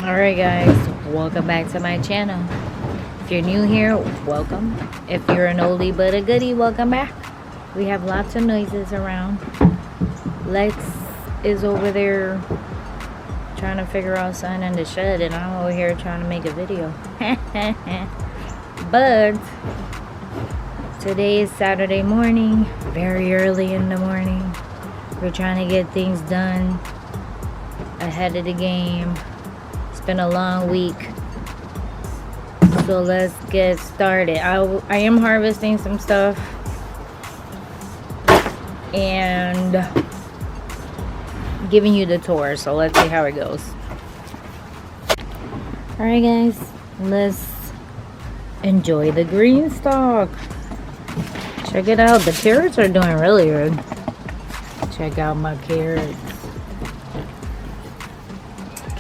Alright guys, welcome back to my channel. If you're new here, welcome. If you're an oldie but a goodie, welcome back. We have lots of noises around. Lex is over there trying to figure out something in the shed, and I'm over here trying to make a video. But today is Saturday morning, very early in the morning. We're trying to get things done ahead of the game. It's been a long week, so let's get started. I am harvesting some stuff and giving you the tour, so let's see how it goes. Alright guys, let's enjoy the green stalk. Check it out, the carrots are doing really good. Check out my carrots.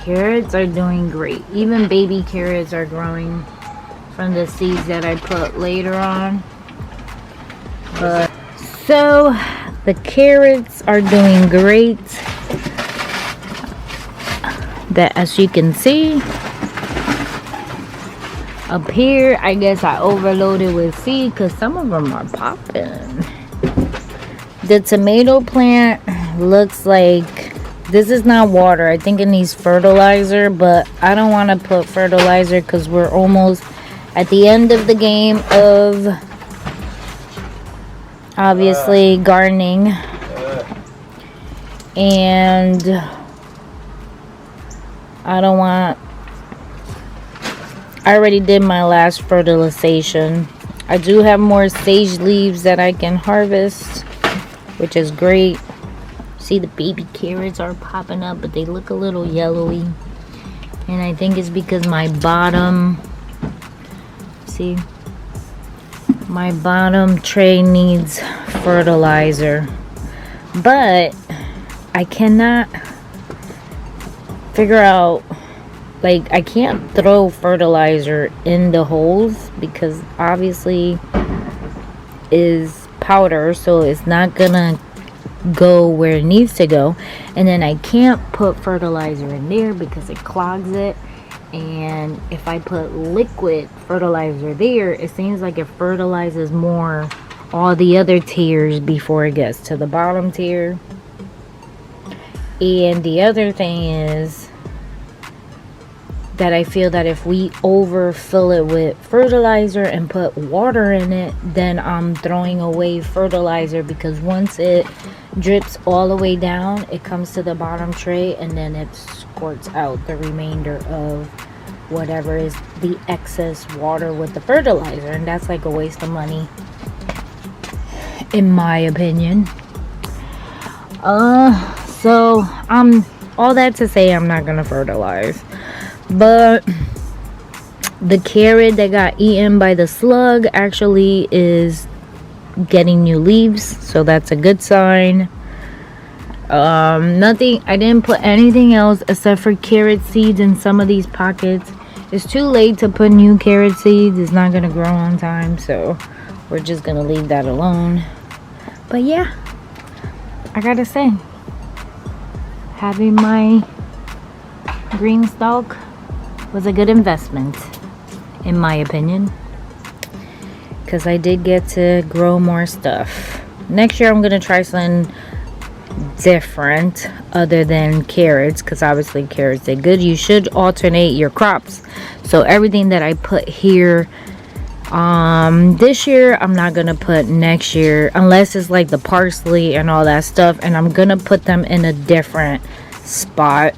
Carrots are doing great. Even baby carrots are growing from the seeds that I put later on. But so the carrots are doing great. That, as you can see up here, I guess I overloaded with seed because some of them are popping. The tomato plant looks like this is not water. I think it needs fertilizer, but I don't want to put fertilizer because we're almost at the end of the game of obviously gardening. And I don't want, I already did my last fertilization. I do have more sage leaves that I can harvest, which is great. See, the baby carrots are popping up, but they look a little yellowy, and I think it's because my bottom, see, my bottom tray needs fertilizer, but I cannot figure out, like, I can't throw fertilizer in the holes because obviously is powder, so it's not gonna go where it needs to go. And then I can't put fertilizer in there because it clogs it, and if I put liquid fertilizer there, it seems like it fertilizes more all the other tiers before it gets to the bottom tier. And the other thing is that I feel that if we overfill it with fertilizer and put water in it, then I'm throwing away fertilizer, because once it drips all the way down, it comes to the bottom tray and then it squirts out the remainder of whatever is the excess water with the fertilizer, and that's like a waste of money in my opinion. So all that to say, I'm not gonna fertilize. But the carrot that got eaten by the slug actually is getting new leaves, so that's a good sign. Nothing, I didn't put anything else except for carrot seeds in some of these pockets. It's too late to put new carrot seeds. It's not gonna grow on time, so we're just gonna leave that alone. But yeah, I gotta say, having my green stalk was a good investment in my opinion, because I did get to grow more stuff. Next year I'm gonna try something different other than carrots, because obviously carrots did good. You should alternate your crops, so everything that I put here this year I'm not gonna put next year, unless it's like the parsley and all that stuff, and I'm gonna put them in a different spot.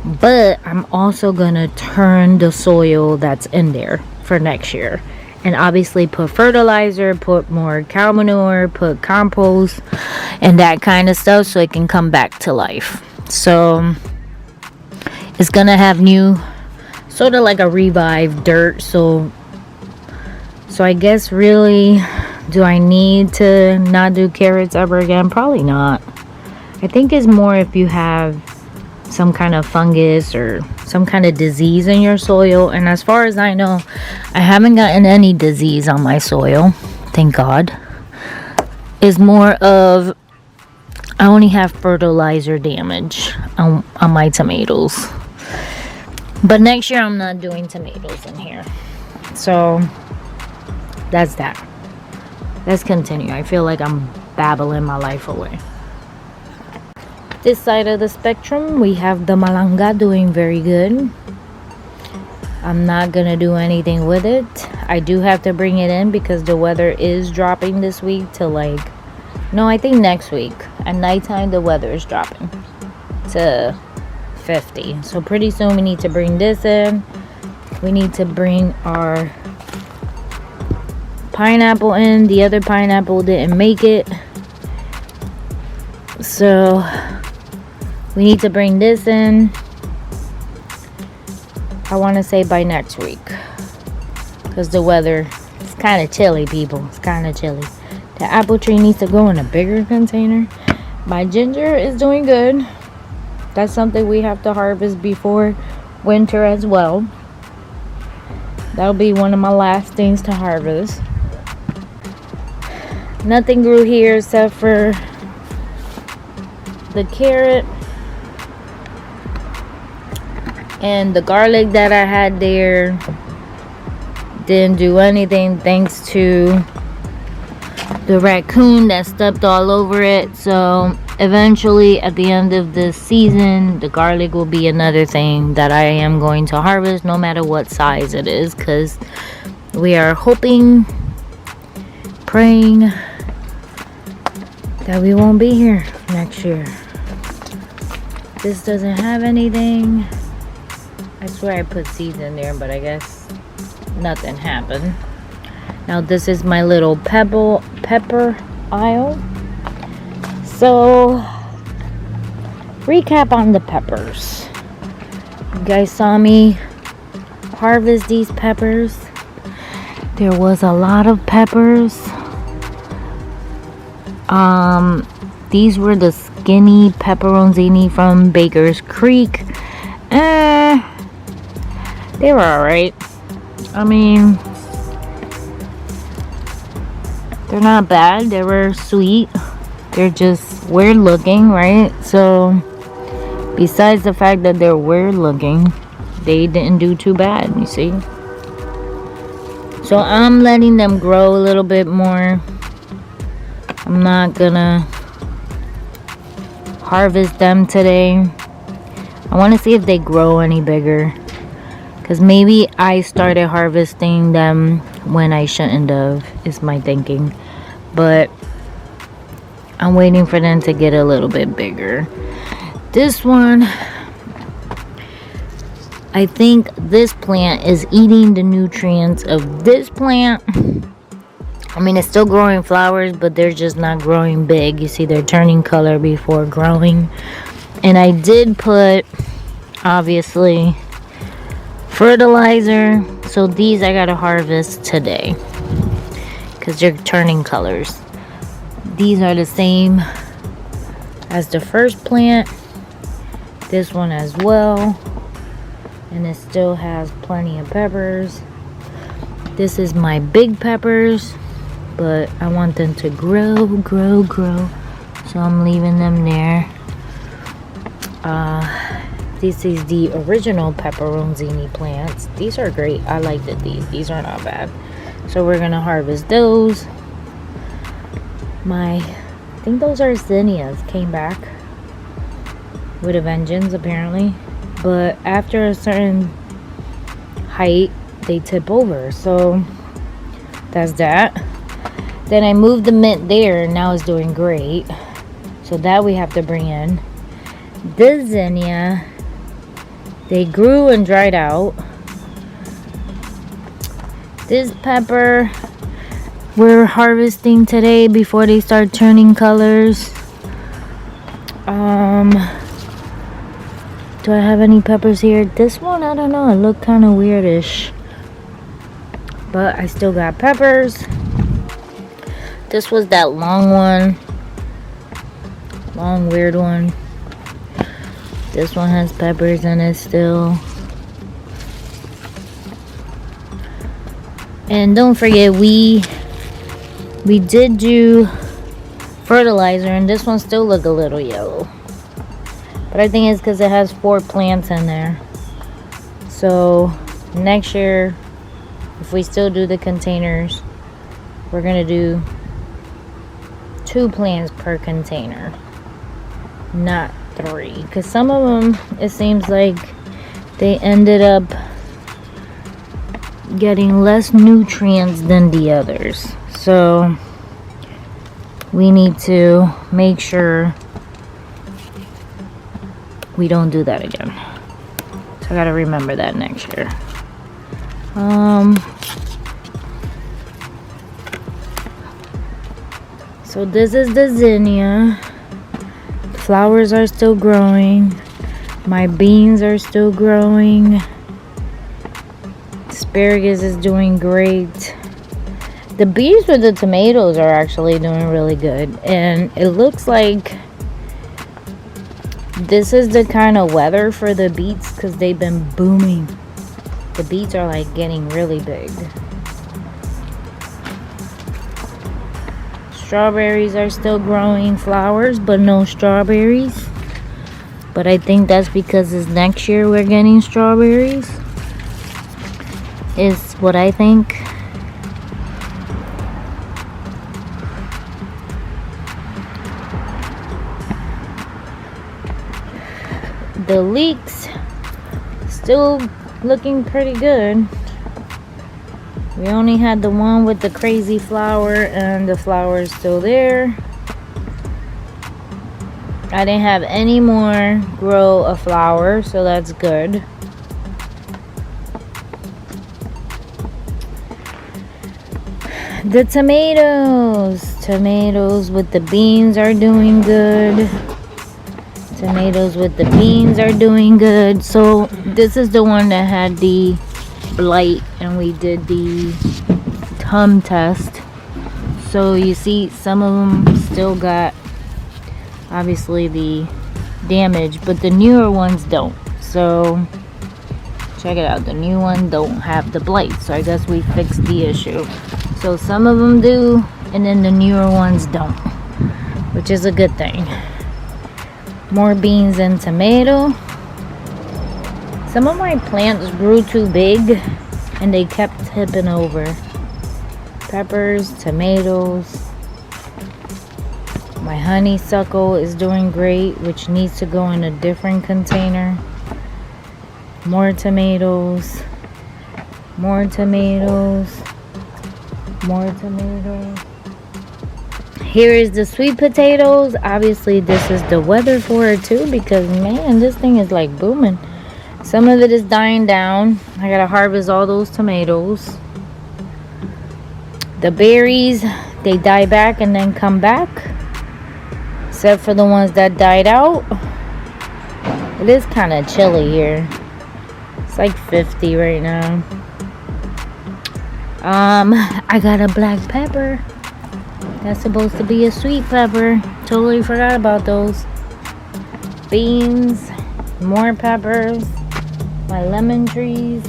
But I'm also gonna turn the soil that's in there for next year, and obviously put fertilizer, put more cow manure, put compost and that kind of stuff, so it can come back to life. So it's gonna have new, sort of like a revived dirt. So I guess, really, do I need to not do carrots ever again? Probably not. I think it's more if you have some kind of fungus or some kind of disease in your soil, and as far as I know, I haven't gotten any disease on my soil, thank God. It's more of, I only have fertilizer damage on my tomatoes. But next year I'm not doing tomatoes in here. So that's that. Let's continue. I feel like I'm babbling my life away. This side of the spectrum, we have the malanga doing very good. I'm not gonna do anything with it. I do have to bring it in because the weather is dropping this week to like, no, I think next week. At nighttime, the weather is dropping to 50. So pretty soon we need to bring this in. We need to bring our pineapple in. The other pineapple didn't make it. So we need to bring this in. I want to say by next week. Because the weather is kind of chilly, people. It's kind of chilly. The apple tree needs to go in a bigger container. My ginger is doing good. That's something we have to harvest before winter as well. That'll be one of my last things to harvest. Nothing grew here except for the carrot and the garlic that I had there. Didn't do anything thanks to the raccoon that stepped all over it. So eventually at the end of this season, the garlic will be another thing that I am going to harvest, no matter what size it is, because we are hoping, praying that we won't be here next year. This doesn't have anything. I swear I put seeds in there, but I guess nothing happened. Now this is my little pepper aisle. So recap on the peppers. You guys saw me harvest these peppers. There was a lot of peppers. These were the skinny pepperoncini from Baker's Creek. They were alright. I mean, they're not bad. They were sweet. They're just weird looking, right? So besides the fact that they're weird looking, they didn't do too bad, you see. So I'm letting them grow a little bit more. I'm not gonna harvest them today. I want to see if they grow any bigger, because maybe I started harvesting them when I shouldn't have, is my thinking. But I'm waiting for them to get a little bit bigger. This one, I think this plant is eating the nutrients of this plant. I mean, it's still growing flowers, but they're just not growing big. You see, they're turning color before growing. And I did put, obviously, fertilizer. So these I gotta harvest today, because they're turning colors. These are the same as the first plant. This one as well. And it still has plenty of peppers. This is my big peppers, but I want them to grow. So I'm leaving them there. This is the original pepperoncini plants. These are great. I liked it. These are not bad. So we're gonna harvest those. I think those are zinnias came back with a vengeance, apparently. But after a certain height, they tip over. So that's that. Then I moved the mint there, and now it's doing great. So that we have to bring in. This zinnia, they grew and dried out. This pepper, we're harvesting today before they start turning colors. Do I have any peppers here? This one, I don't know. It looked kind of weirdish. But I still got peppers. This was that long one. Long, weird one. This one has peppers in it still. And don't forget, we did do fertilizer, and this one still look a little yellow. But I think it's because it has 4 plants in there. So next year, if we still do the containers, we're gonna do 2 plants per container, not 3, because some of them, it seems like they ended up getting less nutrients than the others. So we need to make sure we don't do that again. So I gotta remember that next year. So this is the zinnia. Flowers are still growing. My beans are still growing. Asparagus is doing great. The beets with the tomatoes are actually doing really good. And it looks like this is the kind of weather for the beets because they've been booming. The beets are like getting really big. Strawberries are still growing flowers, but no strawberries. But I think that's because it's next year we're getting strawberries. Is what I think. The leeks still looking pretty good. We only had the one with the crazy flower, and the flower is still there. I didn't have any more grow a flower, so that's good. The tomatoes with the beans are doing good. Tomatoes with the beans are doing good. So this is the one that had the blight, and we did the thumb test. So you see some of them still got obviously the damage, but the newer ones don't. So check it out, the new one don't have the blight, so I guess we fixed the issue. So some of them do, and then the newer ones don't, which is a good thing. More beans and tomato. Some of my plants grew too big and they kept tipping over. Peppers, tomatoes. My honeysuckle is doing great, which needs to go in a different container. More tomatoes. More tomatoes. More tomatoes. Here is the sweet potatoes. Obviously this is the weather for it too, because man, this thing is like booming. Some of it is dying down. I gotta harvest all those tomatoes. The berries, they die back and then come back, except for the ones that died out. It is kind of chilly here. It's like 50 right now. I got a black pepper. That's supposed to be a sweet pepper. Totally forgot about those. Beans, more peppers, my lemon trees,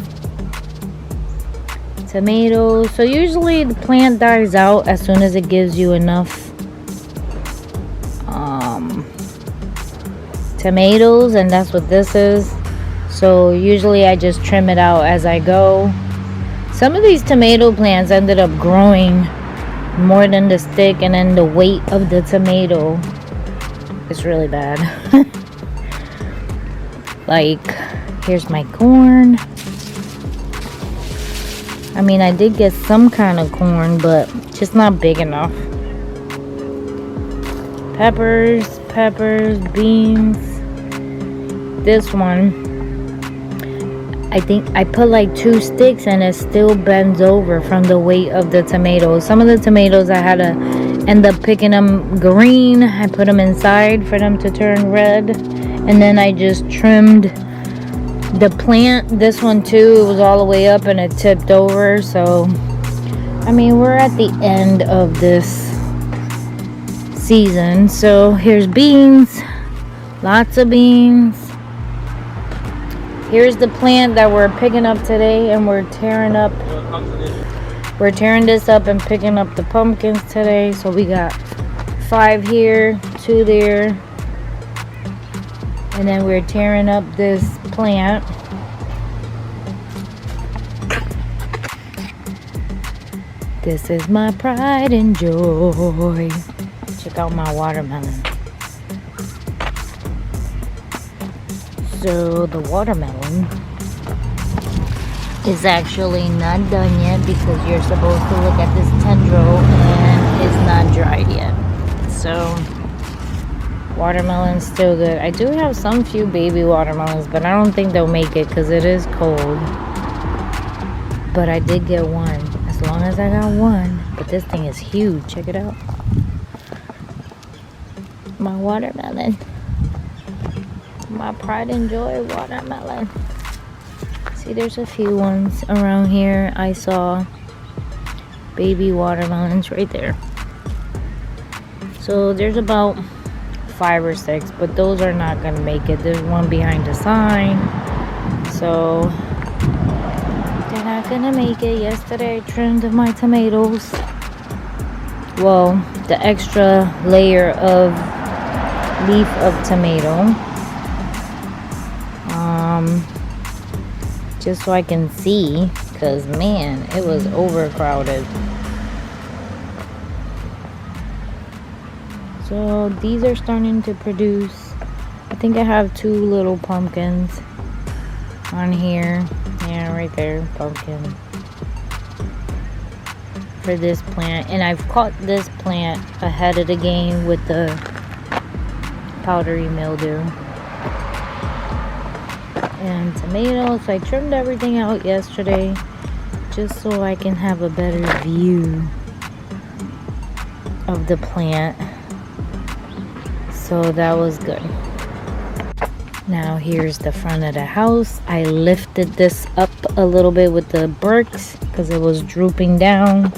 tomatoes. So usually the plant dies out as soon as it gives you enough tomatoes, and that's what this is. So usually I just trim it out as I go. Some of these tomato plants ended up growing more than the stick, and then the weight of the tomato is really bad. Like, here's my corn. I mean, I did get some kind of corn, but just not big enough. Peppers, beans. This one, I think I put like 2 sticks and it still bends over from the weight of the tomatoes. Some of the tomatoes I had to end up picking them green. I put them inside for them to turn red, and then I just trimmed the plant. This one too, it was all the way up and it tipped over. So I mean, we're at the end of this season. So here's beans, lots of beans. Here's the plant that we're picking up today, and we're tearing this up and picking up the pumpkins today. So we got 5 here, 2 there, and then we're tearing up this plant. This is my pride and joy. Check out my watermelon. So the watermelon is actually not done yet because you're supposed to look at this tendril and it's not dried yet. So watermelon's still good. I do have some few baby watermelons, but I don't think they'll make it because it is cold. But I did get one. As long as I got one. But this thing is huge. Check it out. My watermelon. My pride and joy watermelon. See, there's a few ones around here. I saw baby watermelons right there. So there's about 5 or 6, but those are not gonna make it. There's one behind the sign, so they're not gonna make it. Yesterday I trimmed my tomatoes. Well, the extra layer of leaf of tomato, just so I can see, because man, it was overcrowded. So these are starting to produce. I think I have 2 little pumpkins on here. Yeah, right there, pumpkin for this plant. And I've caught this plant ahead of the game with the powdery mildew. And tomatoes, I trimmed everything out yesterday just so I can have a better view of the plant. So that was good. Now here's the front of the house. I lifted this up a little bit with the bricks because it was drooping down.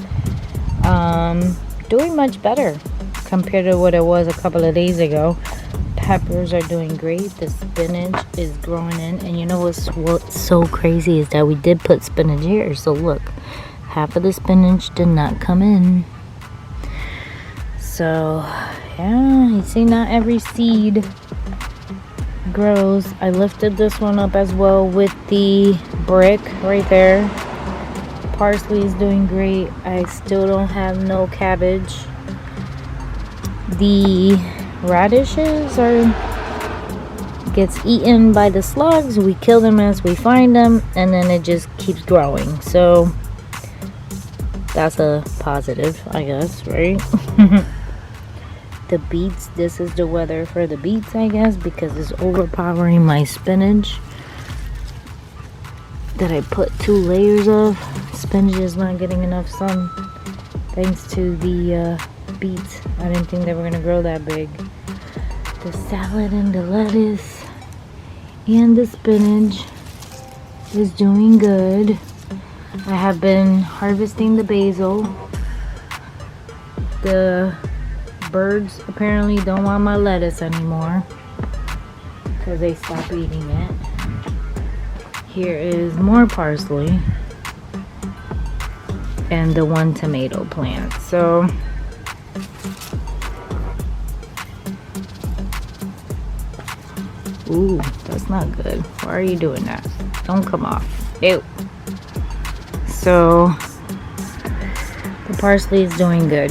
Doing much better compared to what it was a couple of days ago. Peppers are doing great. The spinach is growing in. And you know what's so crazy is that we did put spinach here. So look, half of the spinach did not come in. So yeah, you see, not every seed grows. I lifted this one up as well with the brick right there. Parsley is doing great. I still don't have no cabbage. The radishes gets eaten by the slugs. We kill them as we find them, and then it just keeps growing. So that's a positive, I guess, right? The beets, this is the weather for the beets, I guess, because it's overpowering my spinach that I put 2 layers of. Spinach is not getting enough sun thanks to the beets. I didn't think they were gonna grow that big. The salad and the lettuce and the spinach is doing good. I have been harvesting the basil. The birds apparently don't want my lettuce anymore because they stopped eating it. Here is more parsley and the 1 tomato plant. So ooh, that's not good. Why are you doing that? Don't come off. Ew. So the parsley is doing good.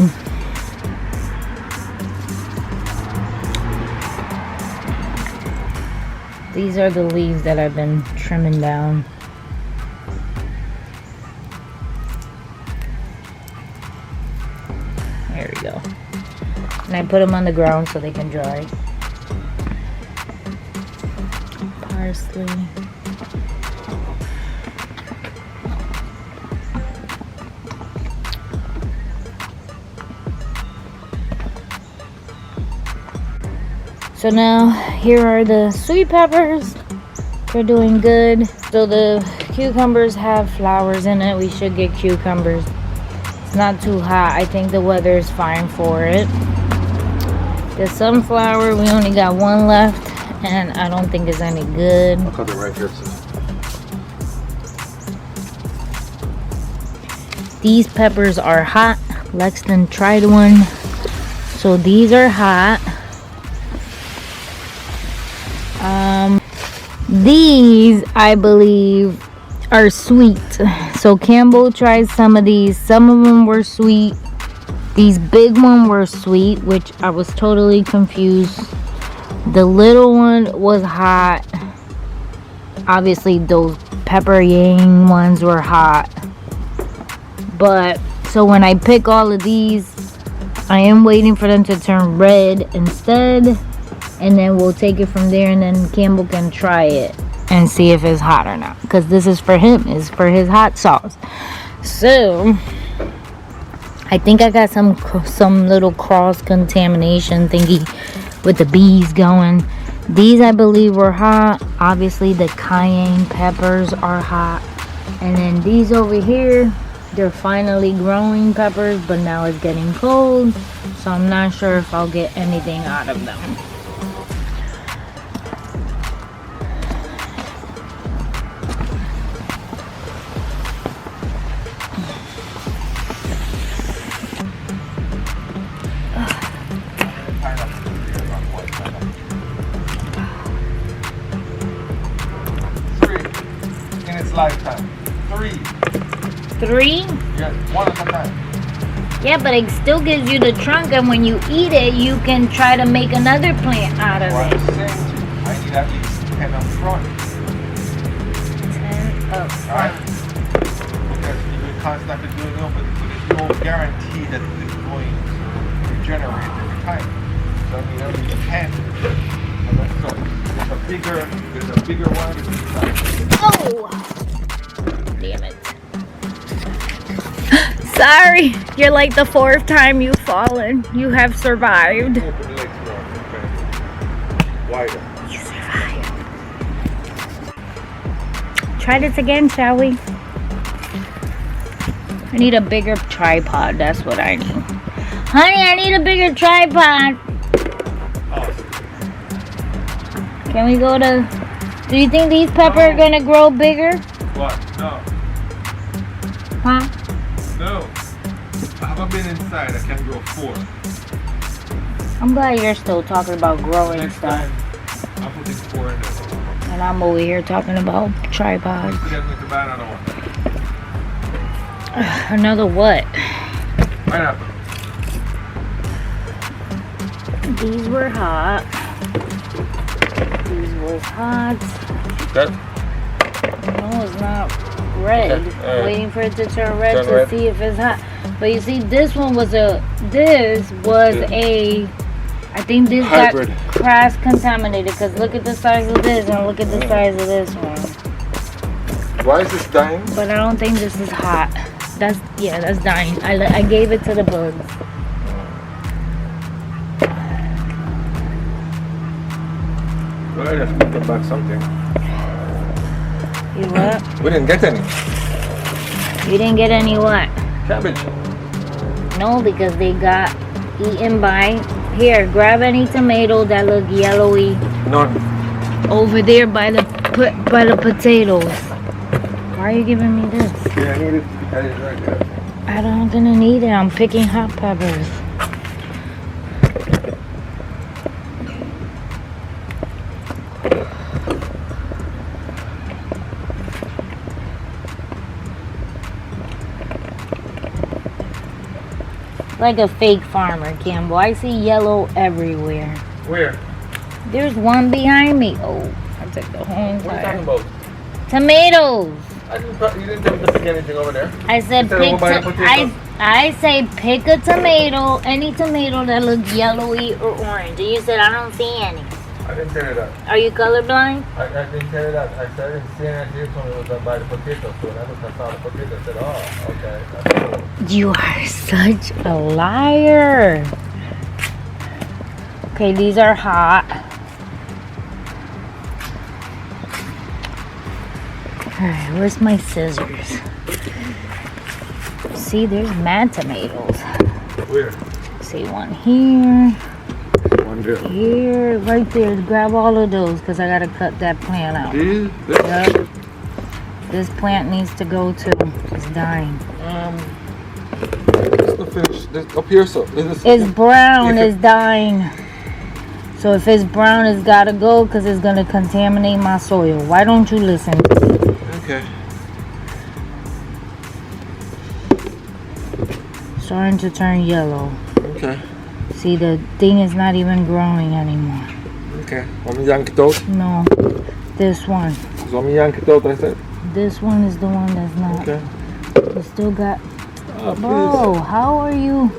These are the leaves that I've been trimming down. There we go. And I put them on the ground so they can dry. Parsley. So now here are the sweet peppers. They're doing good. So the cucumbers have flowers in it. We should get cucumbers. It's not too hot. I think the weather is fine for it. The sunflower, we only got 1 left, and I don't think it's any good. I'll cut it right here. These peppers are hot. Lexton tried one. So these are hot. These, I believe, are sweet. So Campbell tried some of these. Some of them were sweet. These big ones were sweet, which I was totally confused. The little one was hot. Obviously those pepper yang ones were hot. But so when I pick all of these, I am waiting for them to turn red instead, and then we'll take it from there, and then Campbell can try it and see if it's hot or not, because this is for him. It's for his hot sauce. So I think I got some little cross contamination thingy with the bees going. These I believe were hot. Obviously the cayenne peppers are hot, and then these over here, they're finally growing peppers, but now it's getting cold, so I'm not sure if I'll get anything out of them. In its lifetime. 3. 3? Yes, 1 at a time. Yeah, but it still gives you the trunk, and when you eat it, you can try to make another plant out of Well, it. I'm saying to you, I need at least 10 up front. 10 up Alright? front. Because you will constantly do it, but there's no guarantee that it's going to regenerate every time. So I mean, every 10. So there's a bigger one. Oh! Damn it. Sorry, you're like the 4th time you've fallen. You have survived. Open the legs more, okay. Wider. You survived. Try this again, shall we? I need a bigger tripod. That's what I need. Honey, I need a bigger tripod. Awesome. Can we go to... Do you think these peppers are going to grow bigger? What? No. Huh? No. I haven't been inside. I can grow 4. I'm glad you're still talking about growing Next stuff. time, I'll put this 4 in there. And I'm over here talking about tripods. Get me to buy another one. Another what? Pineapple. These were hot. These were hot. That? No, it's not red. Okay. Waiting for it to turn red Turn to red. see if it's hot. But you see, this one was a. I think this Hybrid. got cross contaminated. Because look at the size of this and look at the size of this one. Why is this dying? But I don't think this is hot. That's dying. I gave it to the bugs. Well, let's put them back something. You what? We didn't get any. You didn't get any what? Cabbage. No, because they got eaten by... Here, grab any tomato that look yellowy. None. Over there by the potatoes. Why are you giving me this? Yeah, I need it because it's right there. I'm gonna need it. I'm picking hot peppers. Like a fake farmer, Campbell. I see yellow everywhere. Where? There's one behind me. Oh, I took the whole What are you entire. talking about? Tomatoes. You didn't tell me to pick anything over there. I said You said pick. we'll buy a potato. I say pick a tomato, any tomato that looks yellowy or orange. And you said I don't see any. I didn't tell you that. Are you colorblind? I didn't tell you that. I said I didn't see any. You told me it was by the potato. So when I looked and saw the potato, I said, oh, okay. That's cool. You are such a liar. Okay, these are hot. Alright, where's my scissors? See, there's mad tomatoes. Where? See, one here, One there. here, right there. Grab all of those because I gotta cut that plant out. This? Yep. This plant needs to go too. It's dying. Let's go finish this up here. So It's brown. It's dying. So if it's brown, it's gotta go because it's gonna contaminate my soil. Why don't you listen? Okay. Starting to turn yellow. Okay. See, the thing is not even growing anymore. Okay. Want me yank it out? No, this one. Want me yank it out, I said? This one is the one that's not. Okay. We still got. Oh, Bro, how are you?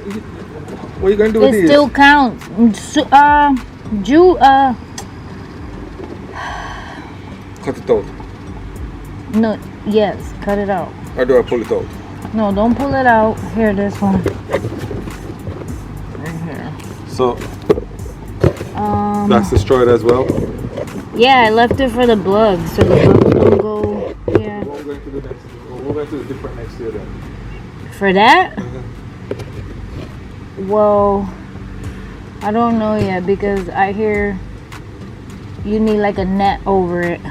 What are you gonna do with It these? still counts. Cut it out. No, yes, cut it out. Or do I pull it out? No, don't pull it out. Here, this one. Right here. So that's destroyed as well. Yeah, I left it for the bugs, so the bugs don't go. Yeah. What we're going to do next? We're going to do different next year then. For that? Well, I don't know yet because I hear you need like a net over it. I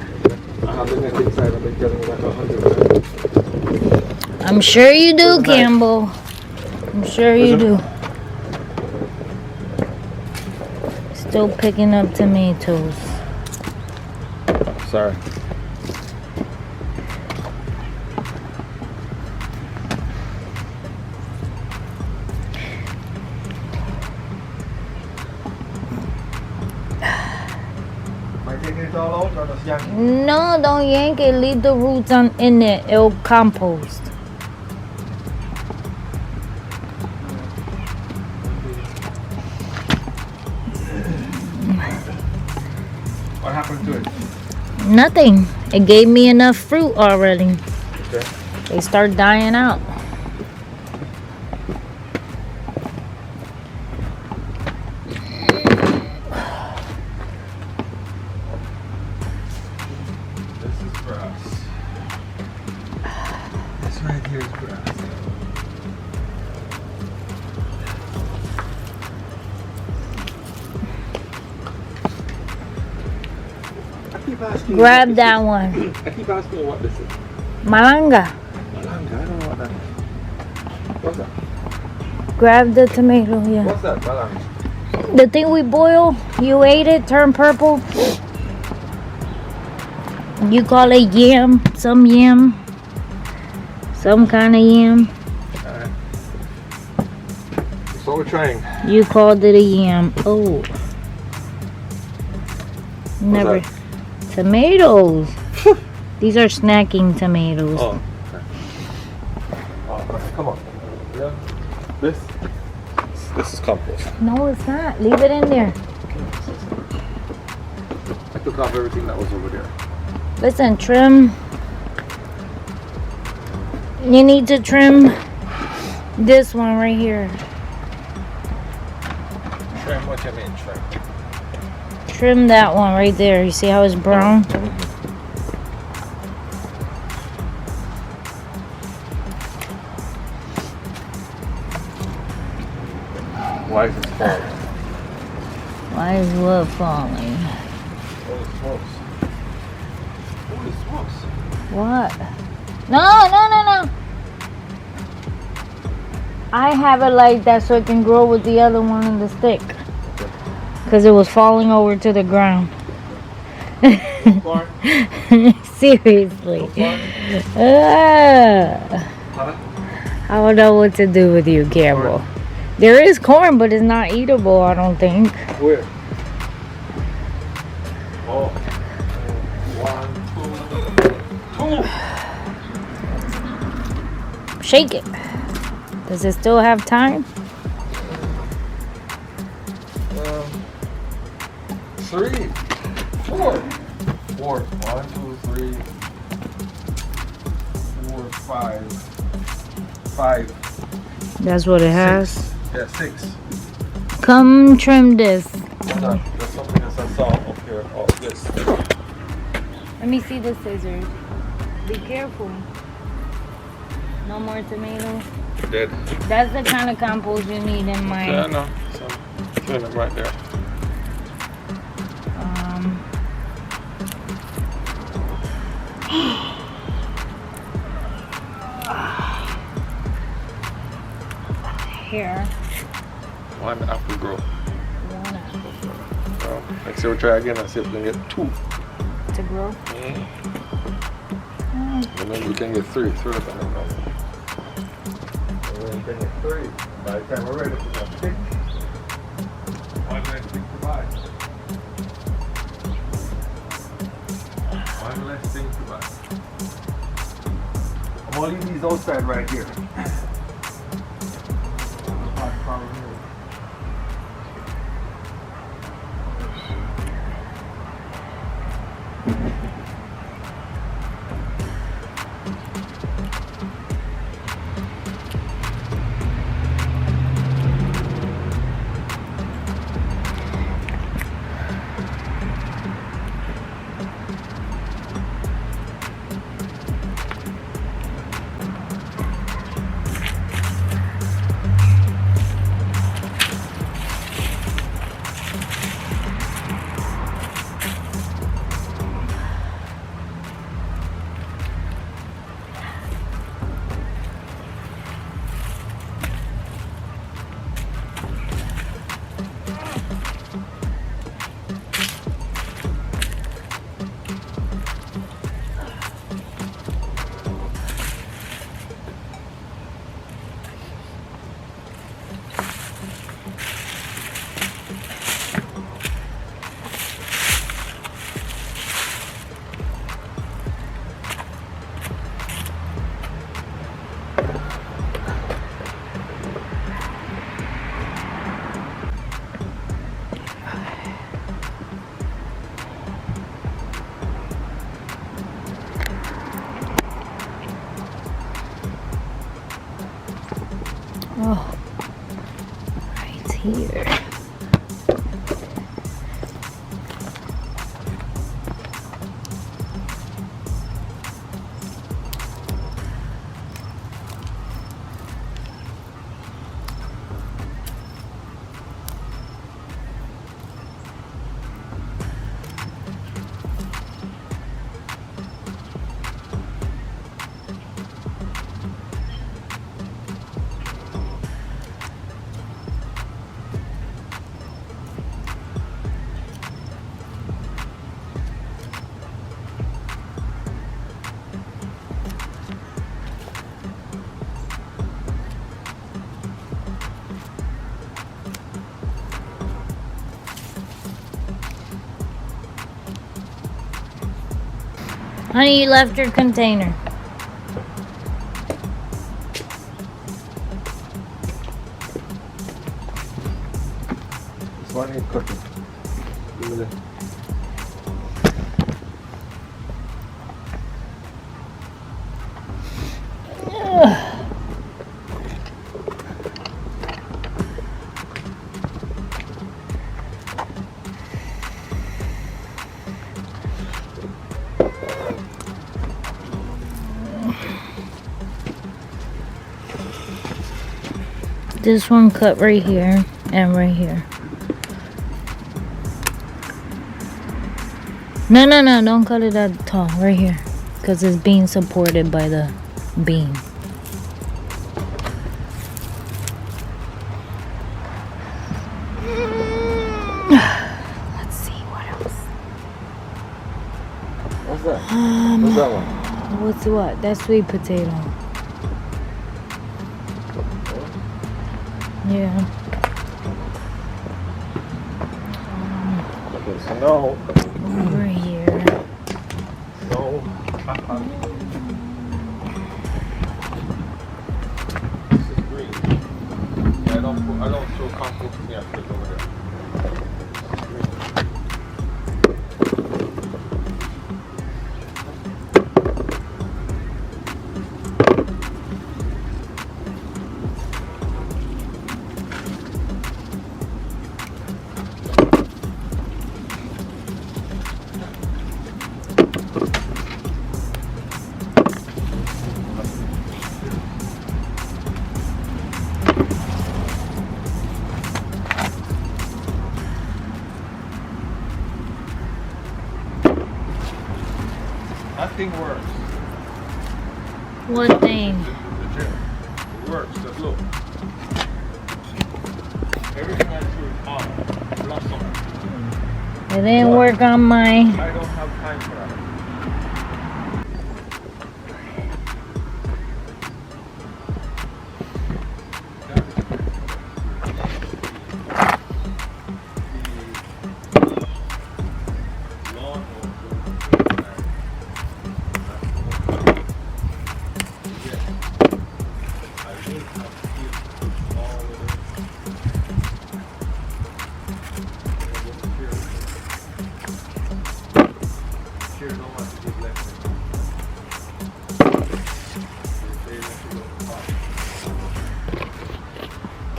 have the net inside. I've been getting like 100. I'm sure you do, Campbell. I'm sure you do. Still picking up tomatoes. Sorry. Am I taking it all out or just yank it? No, don't yank it. Leave the roots in it. It'll compost. What happened to it? Nothing. It gave me enough fruit already. Okay. They start dying out. This is grass. This right here is grass. Grab that one. I keep asking you what this is. Malanga. Malanga, I don't know what that is. What's that? Grab the tomato, yeah. What's that, malanga? The thing we boil, you ate it, turned purple. You call it yam, some kind of yam. Alright. So we're trying. You called it a yam. Oh. Never. that? Tomatoes. These are snacking tomatoes. Oh. Oh, come on. Yeah. This is compost. No, it's not. Leave it in there. I took off everything that was over there. Listen, trim. You need to trim this one right here. Trim, what you mean, trim? Trim that one right there. You see how it's brown? Why is it falling? Why is what falling? Holy smokes. Holy smokes. What? No. I have it like that so it can grow with the other one in the stick. Because it was falling over to the ground. Seriously. I don't know what to do with you, Campbell. There is corn, but it's not eatable, I don't think. Where? Oh. 1, 2. Shake it. Does it still have time? 3, 4. 4. 1, 2, 3, 4, 5. 5. That's what it has. 6. Yeah, 6. Come trim this. Hold on. There's something that's I saw up here. Oh, this. Let me see the scissors. Be careful. No more tomatoes. Dead. That's the kind of compost you need in my. Yeah, I know. So, put it right there. Here. 1 apple grow. 1 apple. So, next year we'll try again and see if we can get 2. To grow? And then we can get 3. 3 of them. Then it's 30. By the time we're ready to put that stick, one less thing to buy. One less thing to buy. I'm gonna leave these outside right here. Oh, right here. Honey, you left your container. This one ain't cooking. Give me the... This one cut right here and right here. No, don't cut it that tall. Right here. Because it's being supported by the beam. Let's see what else. What's that? What's that one? What's what? That's sweet potato. Yeah. Okay, so now... Over here. So... This is green. Yeah, I don't show compost in the after over there. Nothing works. What thing? The gym. It works. Just look. Everything I do is on. Blossom. It didn't work on my... I don't have time for that.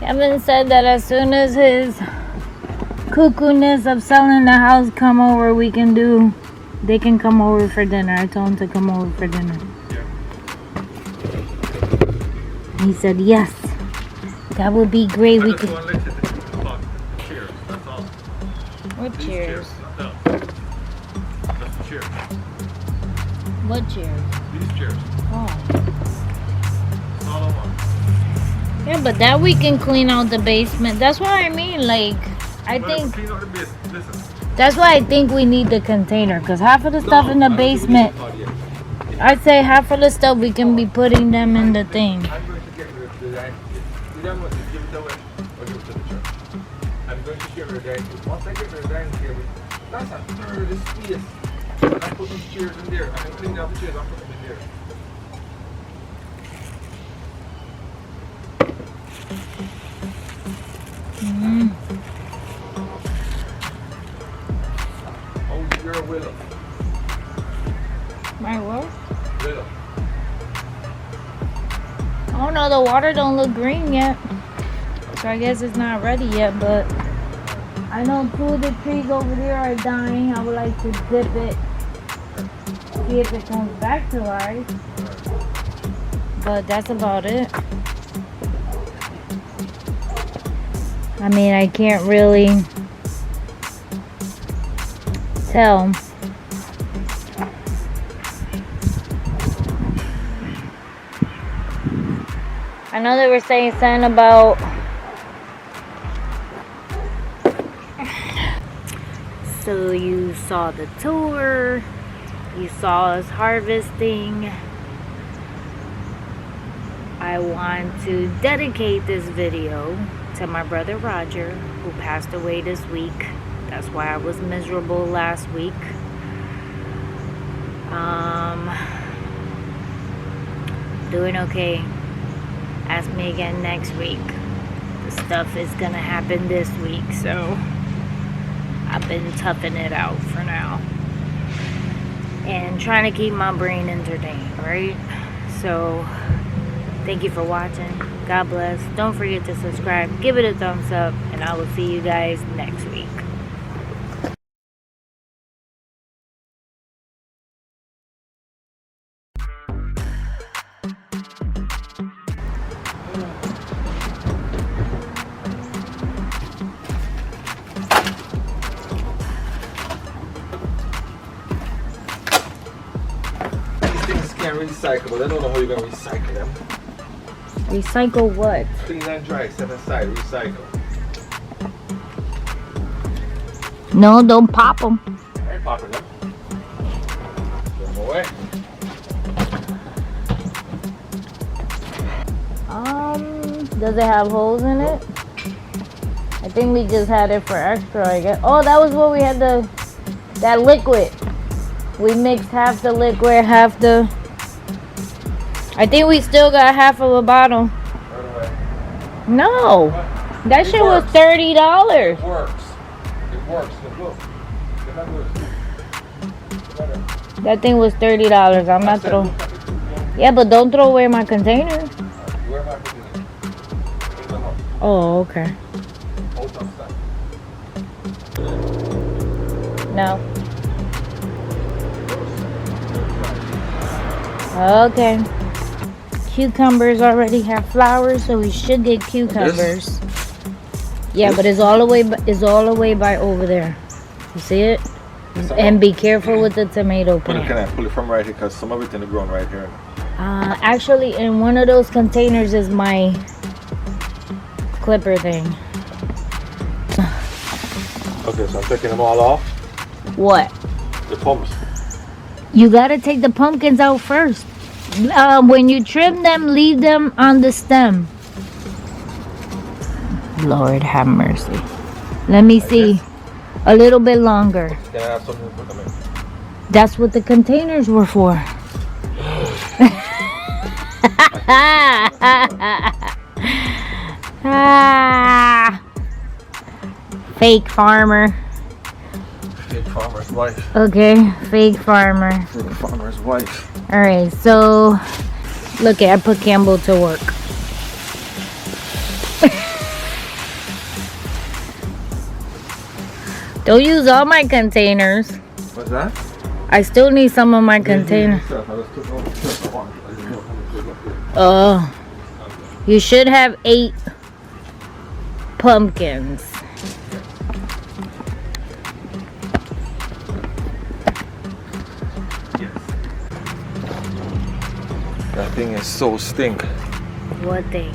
Kevin said that as soon as his cuckoo-ness of selling the house come over, they can come over for dinner. I told him to come over for dinner. Yeah. He said yes. That would be great. I We just could. want to let you talk. Cheers. That's all. What These cheers? No. That's the cheers. What cheers? These cheers. Oh. That's all I want. Yeah, but that we can clean out the basement. That's what I mean. Like, I But think clean out the basement. Listen. that's why I think we need the container. Because half of the stuff in the basement, I'd say half of the stuff we can be putting them in the thing. I'm going to get rid of the dining table. You don't want to give it away or give it to the church. I'm going to get rid of the dining table. Once I get rid of the dining table, that's a third of the space. I put these chairs in there. I can clean out the chairs. I'll put them in there. Mm. Oh, you're a willow. My what? Willow. Oh no, the water don't look green yet. So I guess it's not ready yet, but I know two of the trees over there are dying. I would like to dip it, see if it comes back to life. But that's about it. I mean, I can't really tell. I know they were saying something about so you saw the tour, you saw us harvesting. I want to dedicate this video to my brother Roger, who passed away this week. That's why I was miserable last week. Doing okay. Ask me again next week. The stuff is gonna happen this week, so I've been toughing it out for now and trying to keep my brain entertained, right? So thank you for watching. God bless. Don't forget to subscribe, give it a thumbs up, and I will see you guys next week. These things can't recycle, but I don't know how you're going to recycle them. Recycle what? Clean and dry, set aside, recycle. No, don't pop them. I ain't popping them. Throw them away. Does it have holes in it? I think we just had it for extra, I guess. Oh, that was what we had that liquid. We mixed half the liquid, half the... I think we still got half of a bottle. Throw it away. No. That It shit was works. $30. It works. It works. Look. Remember, That thing was $30. I'm not throwing... Yeah, but don't throw away my container. Where am I putting it? In the house. Oh, okay. Hold on, stop. No. Okay. Cucumbers already have flowers, so we should get cucumbers. Yeah, but it's all the way by over there. You see it? And be careful with the tomato plant. Can I pull it from right here? Because some of it's in the ground right here. Actually, in one of those containers is my clipper thing. Okay, so I'm taking them all off. What? The pumps. You gotta take the pumpkins out first. When you trim them, leave them on the stem. Lord have mercy. Let me see. A little bit longer. Can I have something to put them in? That's what the containers were for. Fake farmer. Fake farmer's wife. Okay, fake farmer. Fake farmer's wife. Alright, so look, I put Campbell to work. Don't use all my containers. What's that? I still need some of my containers. Oh, you should have 8 pumpkins. That thing is so stink. What thing?